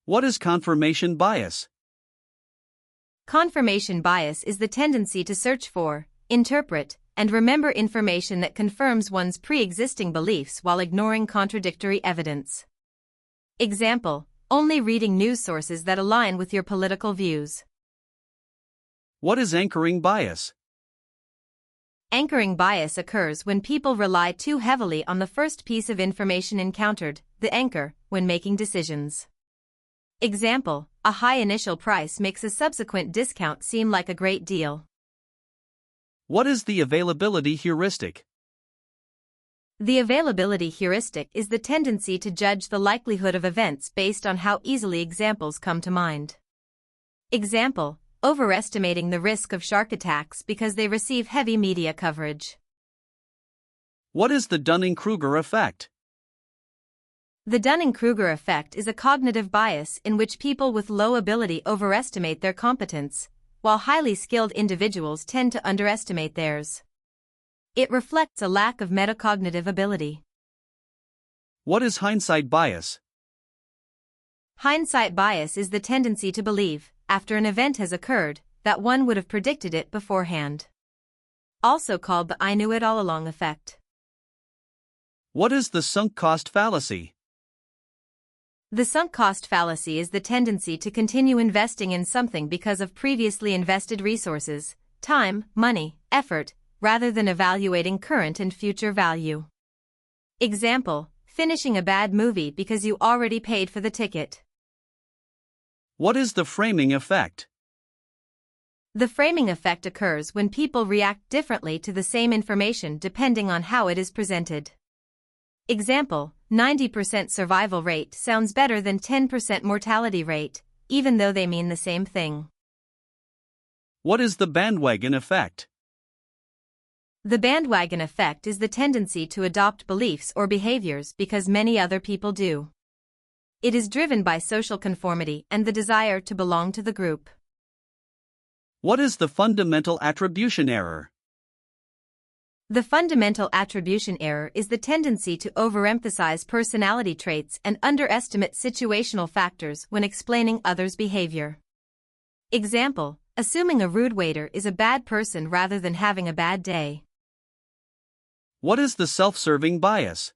What is confirmation bias? Confirmation bias is the tendency to search for, interpret, and remember information that confirms one's pre-existing beliefs while ignoring contradictory evidence. Example: only reading news sources that align with your political views. What is anchoring bias? Anchoring bias occurs when people rely too heavily on the first piece of information encountered, the anchor, when making decisions. Example: a high initial price makes a subsequent discount seem like a great deal. What is the availability heuristic? The availability heuristic is the tendency to judge the likelihood of events based on how easily examples come to mind. Example: overestimating the risk of shark attacks because they receive heavy media coverage. What is the Dunning-Kruger effect? The Dunning-Kruger effect is a cognitive bias in which people with low ability overestimate their competence, while highly skilled individuals tend to underestimate theirs. It reflects a lack of metacognitive ability. What is hindsight bias? Hindsight bias is the tendency to believe, after an event has occurred, that one would have predicted it beforehand. Also called the "I knew it all along" effect. What is the sunk cost fallacy? The sunk cost fallacy is the tendency to continue investing in something because of previously invested resources, time, money, effort, rather than evaluating current and future value. Example: finishing a bad movie because you already paid for the ticket. What is the framing effect? The framing effect occurs when people react differently to the same information depending on how it is presented. Example: 90% survival rate sounds better than 10% mortality rate, even though they mean the same thing. What is the bandwagon effect? The bandwagon effect is the tendency to adopt beliefs or behaviors because many other people do. It is driven by social conformity and the desire to belong to the group. What is the fundamental attribution error? The fundamental attribution error is the tendency to overemphasize personality traits and underestimate situational factors when explaining others' behavior. Example: assuming a rude waiter is a bad person rather than having a bad day. What is the self-serving bias?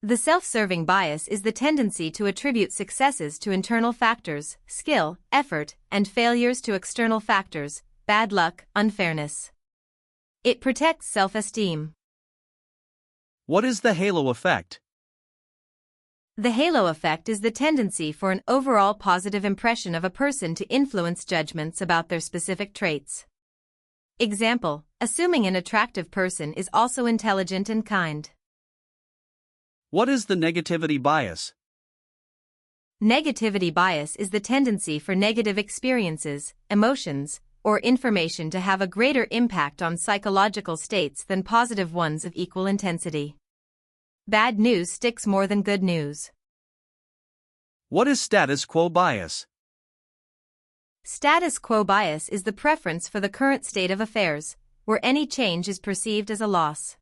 The self-serving bias is the tendency to attribute successes to internal factors, skill, effort, and failures to external factors, bad luck, unfairness. It protects self-esteem. What is the halo effect? The halo effect is the tendency for an overall positive impression of a person to influence judgments about their specific traits. Example: assuming an attractive person is also intelligent and kind. What is the negativity bias? Negativity bias is the tendency for negative experiences, emotions, or information to have a greater impact on psychological states than positive ones of equal intensity. Bad news sticks more than good news. What is status quo bias? Status quo bias is the preference for the current state of affairs, where any change is perceived as a loss.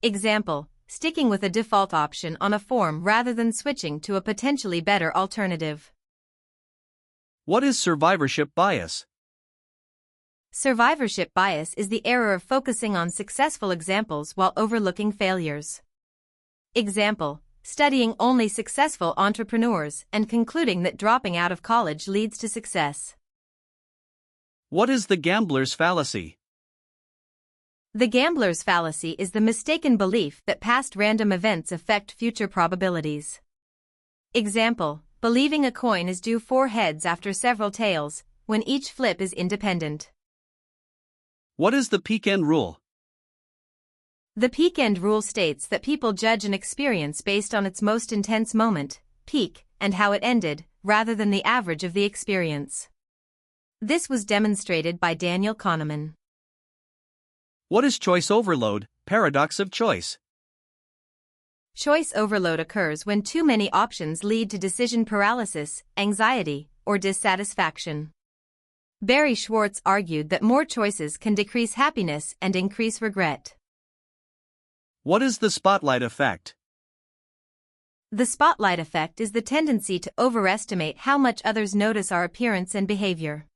Example: sticking with a default option on a form rather than switching to a potentially better alternative. What is survivorship bias? Survivorship bias is the error of focusing on successful examples while overlooking failures. Example: studying only successful entrepreneurs and concluding that dropping out of college leads to success. What is the gambler's fallacy? The gambler's fallacy is the mistaken belief that past random events affect future probabilities. Example: believing a coin is due 4 heads after several tails, when each flip is independent. What is the peak-end rule? The peak-end rule states that people judge an experience based on its most intense moment, peak, and how it ended, rather than the average of the experience. This was demonstrated by Daniel Kahneman. What is choice overload, paradox of choice? Choice overload occurs when too many options lead to decision paralysis, anxiety, or dissatisfaction. Barry Schwartz argued that more choices can decrease happiness and increase regret. What is the spotlight effect? The spotlight effect is the tendency to overestimate how much others notice our appearance and behavior.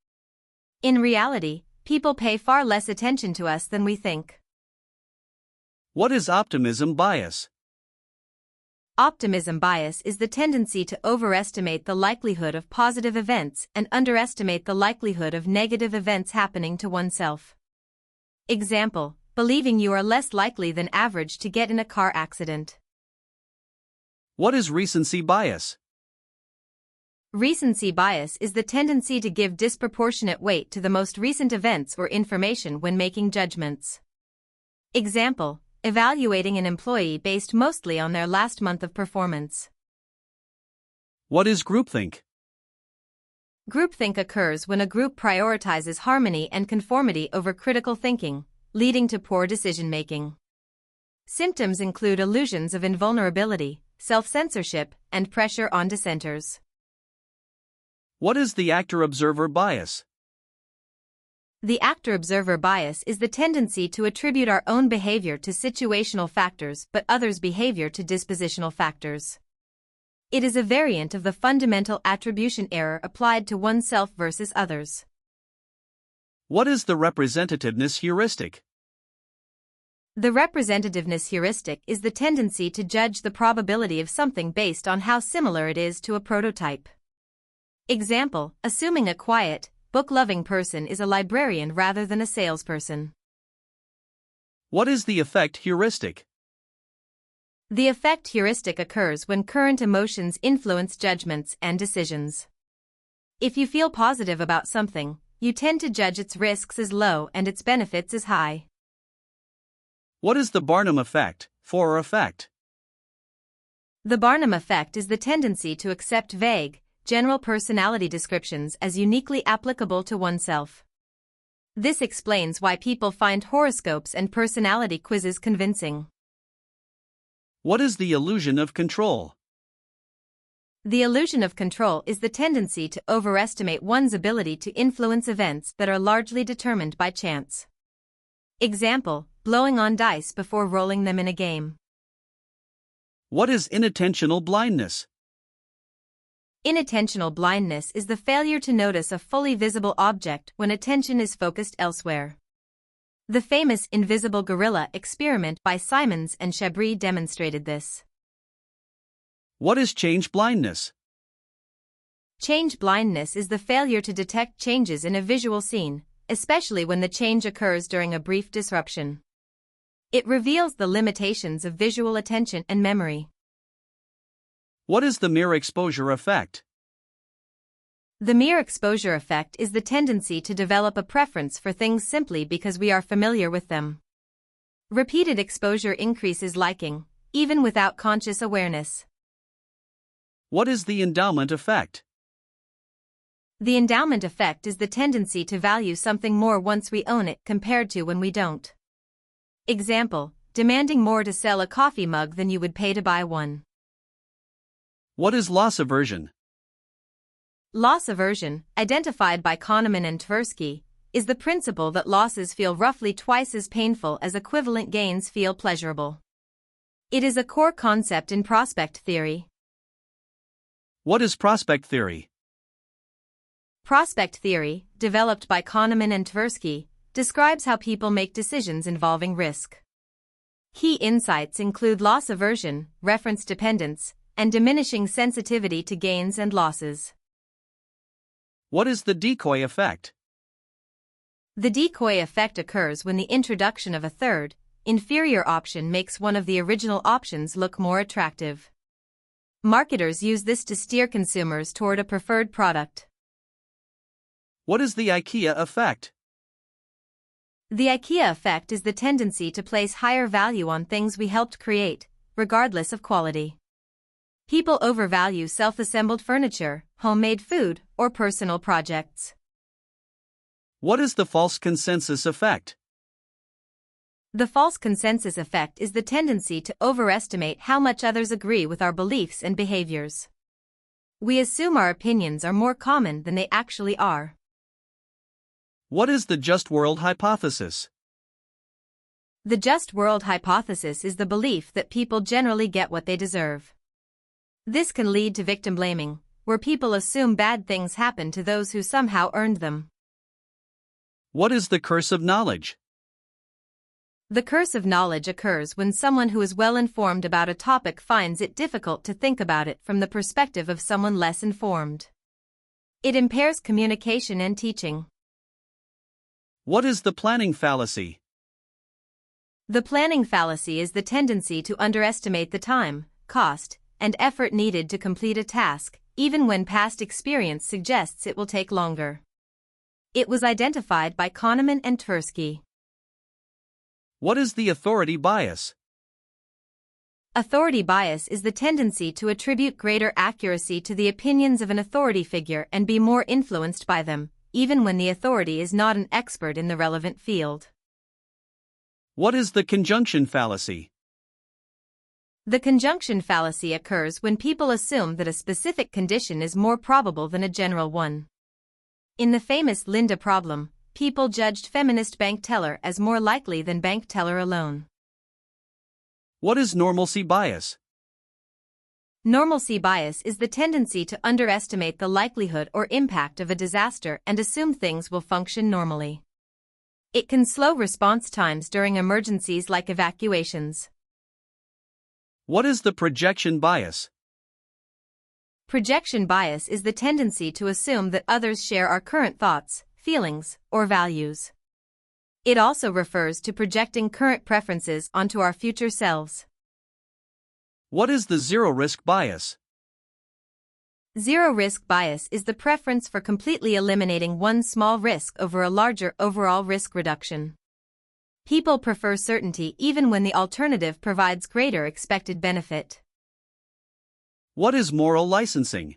In reality, people pay far less attention to us than we think. What is optimism bias? Optimism bias is the tendency to overestimate the likelihood of positive events and underestimate the likelihood of negative events happening to oneself. Example, believing you are less likely than average to get in a car accident. What is recency bias? Recency bias is the tendency to give disproportionate weight to the most recent events or information when making judgments. Example, evaluating an employee based mostly on their last month of performance. What is groupthink? Groupthink occurs when a group prioritizes harmony and conformity over critical thinking, leading to poor decision-making. Symptoms include illusions of invulnerability, self-censorship, and pressure on dissenters. What is the actor-observer bias? The actor-observer bias is the tendency to attribute our own behavior to situational factors but others' behavior to dispositional factors. It is a variant of the fundamental attribution error applied to oneself versus others. What is the representativeness heuristic? The representativeness heuristic is the tendency to judge the probability of something based on how similar it is to a prototype. Example, assuming a quiet, book-loving person is a librarian rather than a salesperson. What is the effect heuristic? The effect heuristic occurs when current emotions influence judgments and decisions. If you feel positive about something, you tend to judge its risks as low and its benefits as high. What is the Barnum effect, for effect? The Barnum effect is the tendency to accept vague, general personality descriptions as uniquely applicable to oneself. This explains why people find horoscopes and personality quizzes convincing. What is the illusion of control? The illusion of control is the tendency to overestimate one's ability to influence events that are largely determined by chance. Example, blowing on dice before rolling them in a game. What is inattentional blindness? Inattentional blindness is the failure to notice a fully visible object when attention is focused elsewhere. The famous invisible gorilla experiment by Simons and Chabris demonstrated this. What is change blindness? Change blindness is the failure to detect changes in a visual scene, especially when the change occurs during a brief disruption. It reveals the limitations of visual attention and memory. What is the mere exposure effect? The mere exposure effect is the tendency to develop a preference for things simply because we are familiar with them. Repeated exposure increases liking, even without conscious awareness. What is the endowment effect? The endowment effect is the tendency to value something more once we own it compared to when we don't. Example, demanding more to sell a coffee mug than you would pay to buy one. What is loss aversion? Loss aversion, identified by Kahneman and Tversky, is the principle that losses feel roughly twice as painful as equivalent gains feel pleasurable. It is a core concept in prospect theory. What is prospect theory? Prospect theory, developed by Kahneman and Tversky, describes how people make decisions involving risk. Key insights include loss aversion, reference dependence, and diminishing sensitivity to gains and losses. What is the decoy effect? The decoy effect occurs when the introduction of a third, inferior option makes one of the original options look more attractive. Marketers use this to steer consumers toward a preferred product. What is the IKEA effect? The IKEA effect is the tendency to place higher value on things we helped create, regardless of quality. People overvalue self-assembled furniture, homemade food, or personal projects. What is the false consensus effect? The false consensus effect is the tendency to overestimate how much others agree with our beliefs and behaviors. We assume our opinions are more common than they actually are. What is the just world hypothesis? The just world hypothesis is the belief that people generally get what they deserve. This can lead to victim blaming, where people assume bad things happen to those who somehow earned them. What is the curse of knowledge? The curse of knowledge occurs when someone who is well informed about a topic finds it difficult to think about it from the perspective of someone less informed. It impairs communication and teaching. What is the planning fallacy? The planning fallacy is the tendency to underestimate the time, cost, and effort needed to complete a task, even when past experience suggests it will take longer. It was identified by Kahneman and Tversky. What is the authority bias? Authority bias is the tendency to attribute greater accuracy to the opinions of an authority figure and be more influenced by them, even when the authority is not an expert in the relevant field. What is the conjunction fallacy? The conjunction fallacy occurs when people assume that a specific condition is more probable than a general one. In the famous Linda problem, people judged feminist bank teller as more likely than bank teller alone. What is normalcy bias? Normalcy bias is the tendency to underestimate the likelihood or impact of a disaster and assume things will function normally. It can slow response times during emergencies like evacuations. What is the projection bias? Projection bias is the tendency to assume that others share our current thoughts, feelings, or values. It also refers to projecting current preferences onto our future selves. What is the zero-risk bias? Zero-risk bias is the preference for completely eliminating one small risk over a larger overall risk reduction. People prefer certainty even when the alternative provides greater expected benefit. What is moral licensing?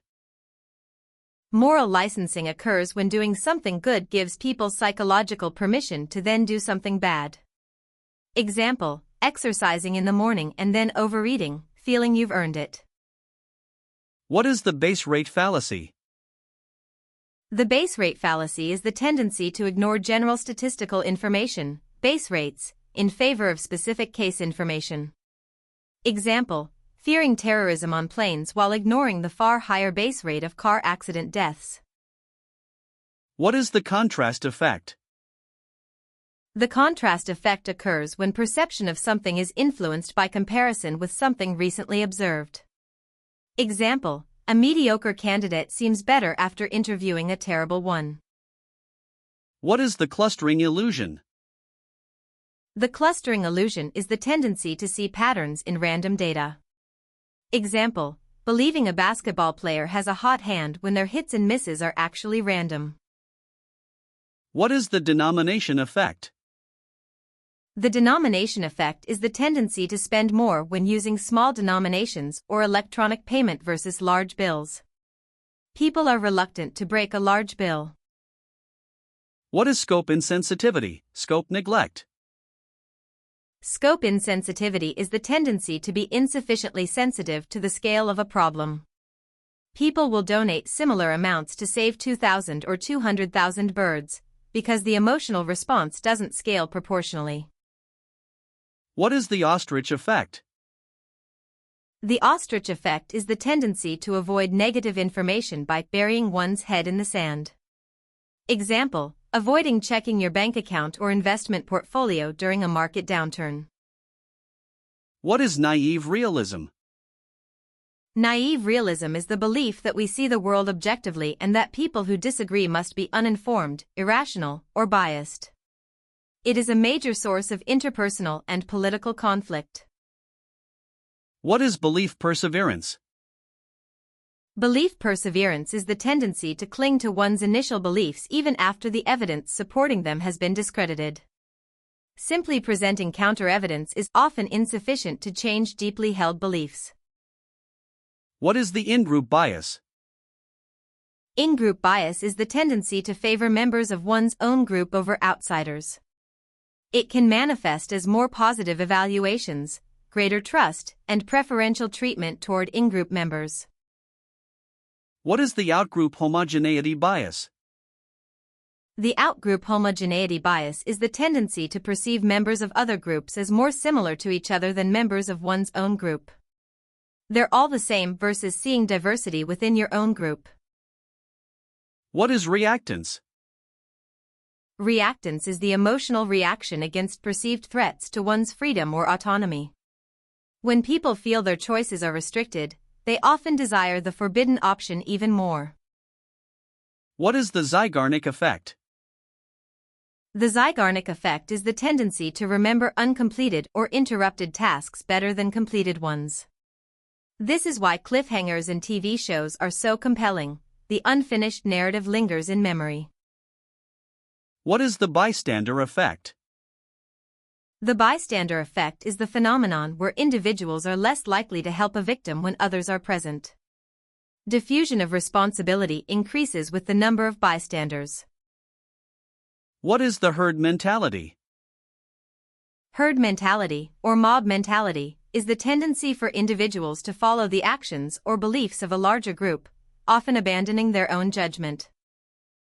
Moral licensing occurs when doing something good gives people psychological permission to then do something bad. Example, exercising in the morning and then overeating, feeling you've earned it. What is the base rate fallacy? The base rate fallacy is the tendency to ignore general statistical information, base rates, in favor of specific case information. Example, fearing terrorism on planes while ignoring the far higher base rate of car accident deaths. What is the contrast effect? The contrast effect occurs when perception of something is influenced by comparison with something recently observed. Example, a mediocre candidate seems better after interviewing a terrible one. What is the clustering illusion? The clustering illusion is the tendency to see patterns in random data. Example, believing a basketball player has a hot hand when their hits and misses are actually random. What is the denomination effect? The denomination effect is the tendency to spend more when using small denominations or electronic payment versus large bills. People are reluctant to break a large bill. What is scope insensitivity, scope neglect? Scope insensitivity is the tendency to be insufficiently sensitive to the scale of a problem. People will donate similar amounts to save 2,000 or 200,000 birds, because the emotional response doesn't scale proportionally. What is the ostrich effect? The ostrich effect is the tendency to avoid negative information by burying one's head in the sand. Example, avoiding checking your bank account or investment portfolio during a market downturn. What is naive realism? Naive realism is the belief that we see the world objectively and that people who disagree must be uninformed, irrational, or biased. It is a major source of interpersonal and political conflict. What is belief perseverance? Belief perseverance is the tendency to cling to one's initial beliefs even after the evidence supporting them has been discredited. Simply presenting counter-evidence is often insufficient to change deeply held beliefs. What is the in-group bias? In-group bias is the tendency to favor members of one's own group over outsiders. It can manifest as more positive evaluations, greater trust, and preferential treatment toward in-group members. What is the outgroup homogeneity bias? The outgroup homogeneity bias is the tendency to perceive members of other groups as more similar to each other than members of one's own group. They're all the same versus seeing diversity within your own group. What is reactance? Reactance is the emotional reaction against perceived threats to one's freedom or autonomy. When people feel their choices are restricted, they often desire the forbidden option even more. What is the Zeigarnik effect? The Zeigarnik effect is the tendency to remember uncompleted or interrupted tasks better than completed ones. This is why cliffhangers in TV shows are so compelling. The unfinished narrative lingers in memory. What is the bystander effect? The bystander effect is the phenomenon where individuals are less likely to help a victim when others are present. Diffusion of responsibility increases with the number of bystanders. What is the herd mentality? Herd mentality, or mob mentality, is the tendency for individuals to follow the actions or beliefs of a larger group, often abandoning their own judgment.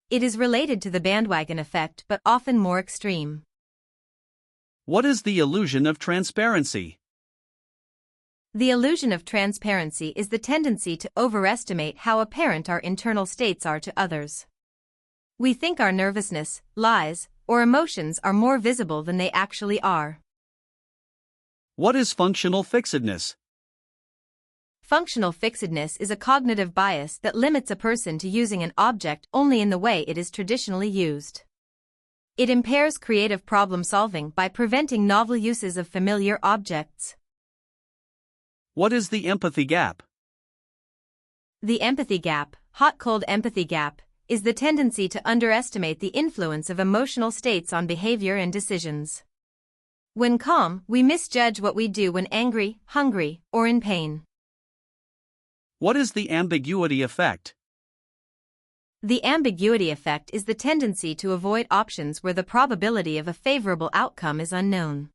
It is related to the bandwagon effect but often more extreme. What is the illusion of transparency? The illusion of transparency is the tendency to overestimate how apparent our internal states are to others. We think our nervousness, lies, or emotions are more visible than they actually are. What is functional fixedness? Functional fixedness is a cognitive bias that limits a person to using an object only in the way it is traditionally used. It impairs creative problem-solving by preventing novel uses of familiar objects. What is the empathy gap? The empathy gap, hot-cold empathy gap, is the tendency to underestimate the influence of emotional states on behavior and decisions. When calm, we misjudge what we do when angry, hungry, or in pain. What is the ambiguity effect? The ambiguity effect is the tendency to avoid options where the probability of a favorable outcome is unknown.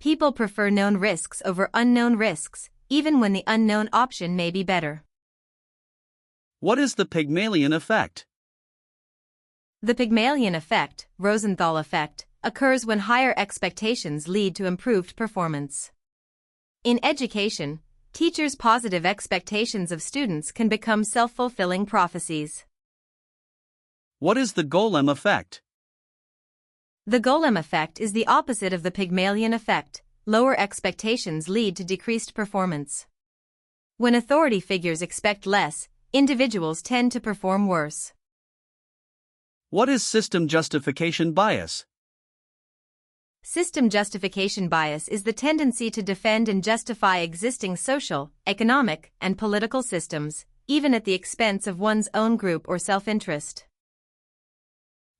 People prefer known risks over unknown risks, even when the unknown option may be better. What is the Pygmalion effect? The Pygmalion effect, Rosenthal effect, occurs when higher expectations lead to improved performance. In education, teachers' positive expectations of students can become self-fulfilling prophecies. What is the golem effect? The golem effect is the opposite of the Pygmalion effect. Lower expectations lead to decreased performance. When authority figures expect less, individuals tend to perform worse. What is system justification bias? System justification bias is the tendency to defend and justify existing social, economic, and political systems, even at the expense of one's own group or self-interest.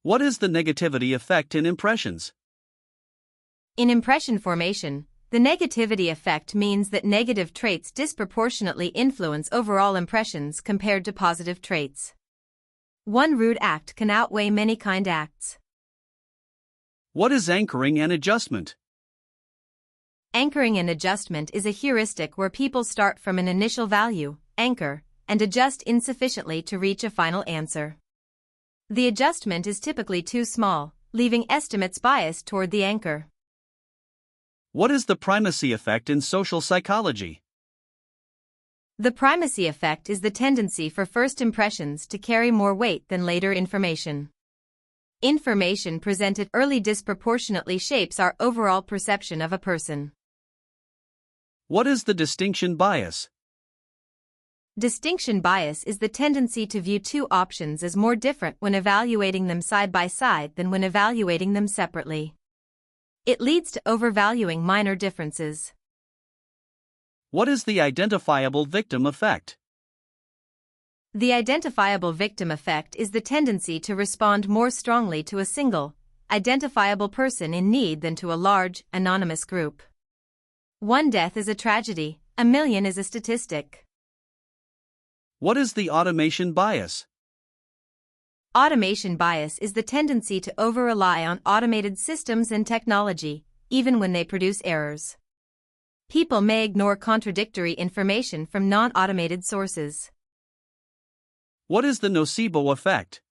What is the negativity effect in impressions? In impression formation, the negativity effect means that negative traits disproportionately influence overall impressions compared to positive traits. One rude act can outweigh many kind acts. What is anchoring and adjustment? Anchoring and adjustment is a heuristic where people start from an initial value, anchor, and adjust insufficiently to reach a final answer. The adjustment is typically too small, leaving estimates biased toward the anchor. What is the primacy effect in social psychology? The primacy effect is the tendency for first impressions to carry more weight than later information. Information presented early disproportionately shapes our overall perception of a person. What is the distinction bias? Distinction bias is the tendency to view two options as more different when evaluating them side by side than when evaluating them separately. It leads to overvaluing minor differences. What is the identifiable victim effect? The identifiable victim effect is the tendency to respond more strongly to a single, identifiable person in need than to a large, anonymous group. One death is a tragedy, a million is a statistic. What is the automation bias? Automation bias is the tendency to over-rely on automated systems and technology, even when they produce errors. People may ignore contradictory information from non-automated sources. What is the nocebo effect?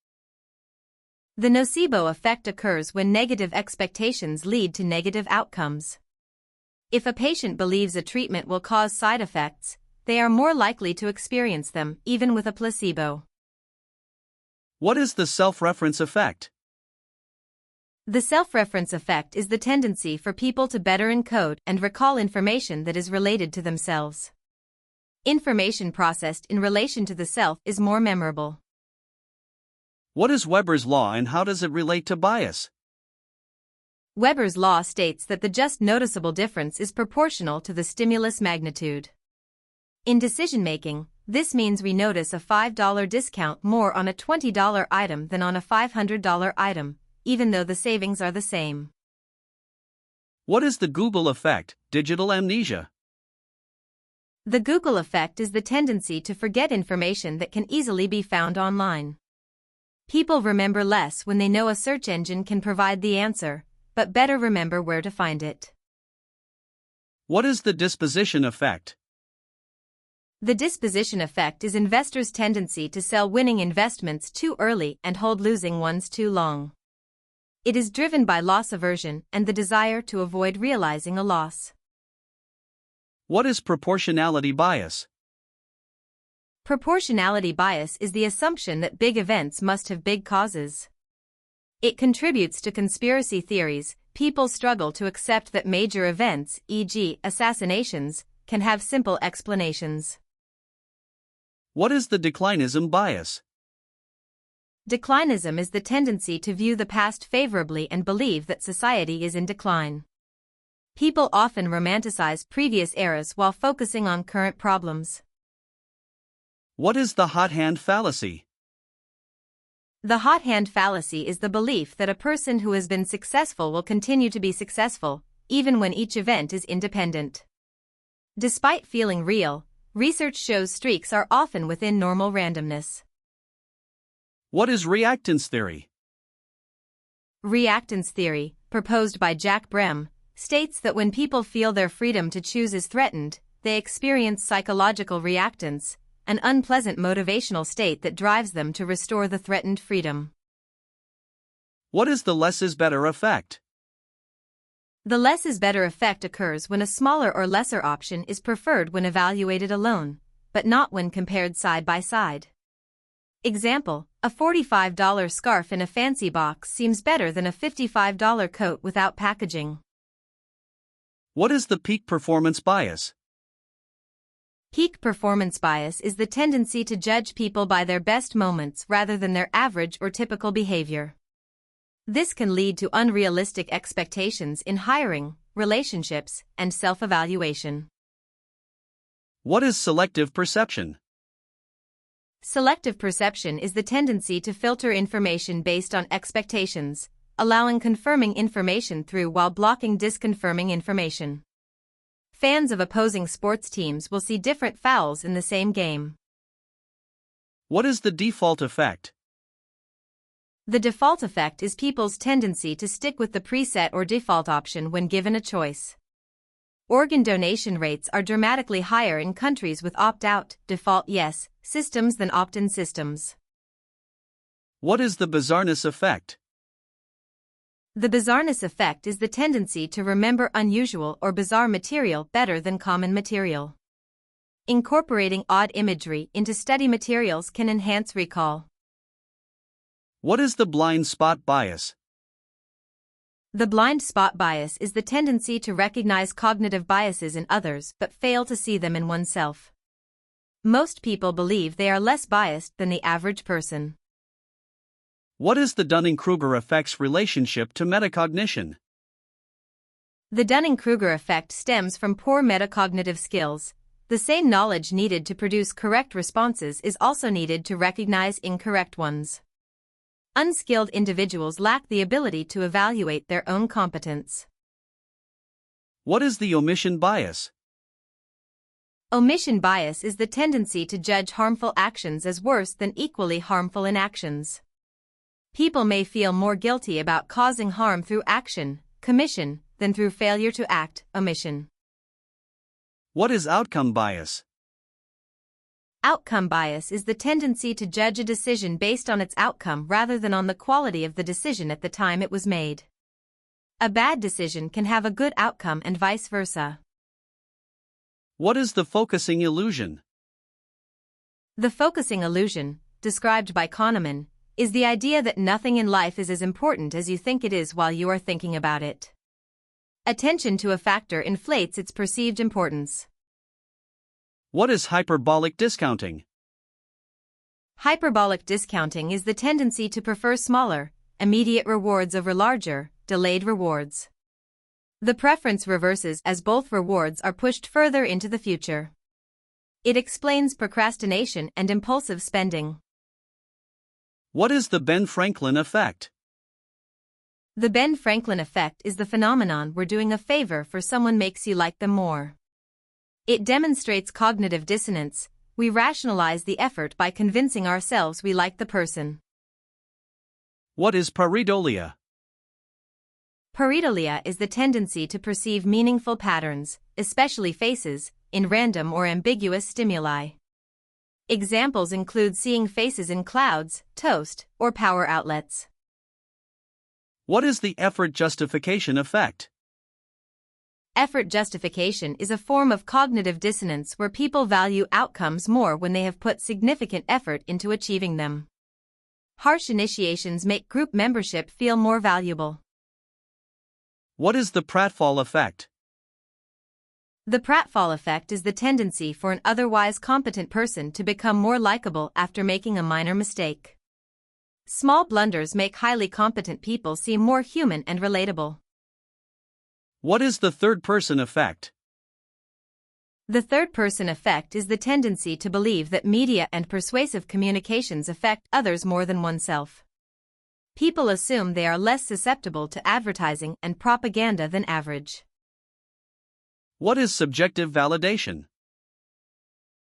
The nocebo effect occurs when negative expectations lead to negative outcomes. If a patient believes a treatment will cause side effects, they are more likely to experience them, even with a placebo. What is the self-reference effect? The self-reference effect is the tendency for people to better encode and recall information that is related to themselves. Information processed in relation to the self is more memorable. What is Weber's law and how does it relate to bias? Weber's law states that the just noticeable difference is proportional to the stimulus magnitude. In decision-making, this means we notice a $5 discount more on a $20 item than on a $500 item, even though the savings are the same. What is the Google effect, digital amnesia? The Google effect is the tendency to forget information that can easily be found online. People remember less when they know a search engine can provide the answer, but better remember where to find it. What is the disposition effect? The disposition effect is investors' tendency to sell winning investments too early and hold losing ones too long. It is driven by loss aversion and the desire to avoid realizing a loss. What is proportionality bias? Proportionality bias is the assumption that big events must have big causes. It contributes to conspiracy theories. People struggle to accept that major events, e.g., assassinations, can have simple explanations. What is the declinism bias? Declinism is the tendency to view the past favorably and believe that society is in decline. People often romanticize previous eras while focusing on current problems. What is the hot hand fallacy? The hot hand fallacy is the belief that a person who has been successful will continue to be successful, even when each event is independent. Despite feeling real, research shows streaks are often within normal randomness. What is reactance theory? Reactance theory, proposed by Jack Brem, states that when people feel their freedom to choose is threatened, they experience psychological reactance, an unpleasant motivational state that drives them to restore the threatened freedom. What is the less is better effect? The less is better effect occurs when a smaller or lesser option is preferred when evaluated alone, but not when compared side by side. Example, a $45 scarf in a fancy box seems better than a $55 coat without packaging. What is the peak performance bias? Peak performance bias is the tendency to judge people by their best moments rather than their average or typical behavior. This can lead to unrealistic expectations in hiring, relationships, and self-evaluation. What is selective perception? Selective perception is the tendency to filter information based on expectations, allowing confirming information through while blocking disconfirming information. Fans of opposing sports teams will see different fouls in the same game. What is the default effect? The default effect is people's tendency to stick with the preset or default option when given a choice. Organ donation rates are dramatically higher in countries with opt-out, default yes, systems than opt-in systems. What is the bizarreness effect? The bizarreness effect is the tendency to remember unusual or bizarre material better than common material. Incorporating odd imagery into study materials can enhance recall. What is the blind spot bias? The blind spot bias is the tendency to recognize cognitive biases in others but fail to see them in oneself. Most people believe they are less biased than the average person. What is the Dunning-Kruger effect's relationship to metacognition? The Dunning-Kruger effect stems from poor metacognitive skills. The same knowledge needed to produce correct responses is also needed to recognize incorrect ones. Unskilled individuals lack the ability to evaluate their own competence. What is the omission bias? Omission bias is the tendency to judge harmful actions as worse than equally harmful inactions. People may feel more guilty about causing harm through action, commission, than through failure to act, omission. What is outcome bias? Outcome bias is the tendency to judge a decision based on its outcome rather than on the quality of the decision at the time it was made. A bad decision can have a good outcome and vice versa. What is the focusing illusion? The focusing illusion, described by Kahneman, is the idea that nothing in life is as important as you think it is while you are thinking about it. Attention to a factor inflates its perceived importance. What is hyperbolic discounting? Hyperbolic discounting is the tendency to prefer smaller, immediate rewards over larger, delayed rewards. The preference reverses as both rewards are pushed further into the future. It explains procrastination and impulsive spending. What is the Ben Franklin effect? The Ben Franklin effect is the phenomenon where doing a favor for someone makes you like them more. It demonstrates cognitive dissonance. We rationalize the effort by convincing ourselves we like the person. What is pareidolia? Pareidolia is the tendency to perceive meaningful patterns, especially faces, in random or ambiguous stimuli. Examples include seeing faces in clouds, toast, or power outlets. What is the effort justification effect? Effort justification is a form of cognitive dissonance where people value outcomes more when they have put significant effort into achieving them. Harsh initiations make group membership feel more valuable. What is the pratfall effect? The pratfall effect is the tendency for an otherwise competent person to become more likable after making a minor mistake. Small blunders make highly competent people seem more human and relatable. What is the third-person effect? The third-person effect is the tendency to believe that media and persuasive communications affect others more than oneself. People assume they are less susceptible to advertising and propaganda than average. What is subjective validation?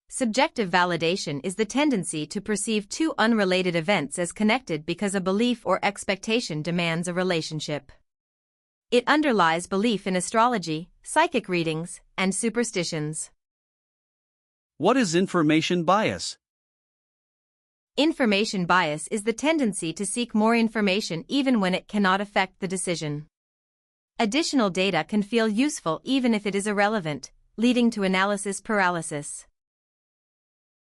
Subjective validation is the tendency to perceive two unrelated events as connected because a belief or expectation demands a relationship. It underlies belief in astrology, psychic readings, and superstitions. What is information bias? Information bias is the tendency to seek more information even when it cannot affect the decision. Additional data can feel useful even if it is irrelevant, leading to analysis paralysis.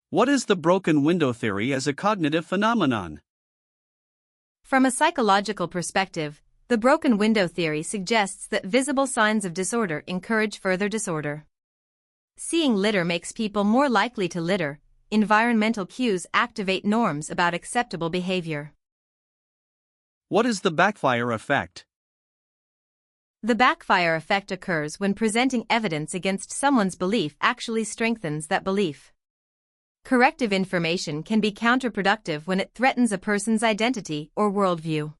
What is the broken window theory as a cognitive phenomenon? From a psychological perspective, the broken window theory suggests that visible signs of disorder encourage further disorder. Seeing litter makes people more likely to litter. Environmental cues activate norms about acceptable behavior. What is the backfire effect? The backfire effect occurs when presenting evidence against someone's belief actually strengthens that belief. Corrective information can be counterproductive when it threatens a person's identity or worldview.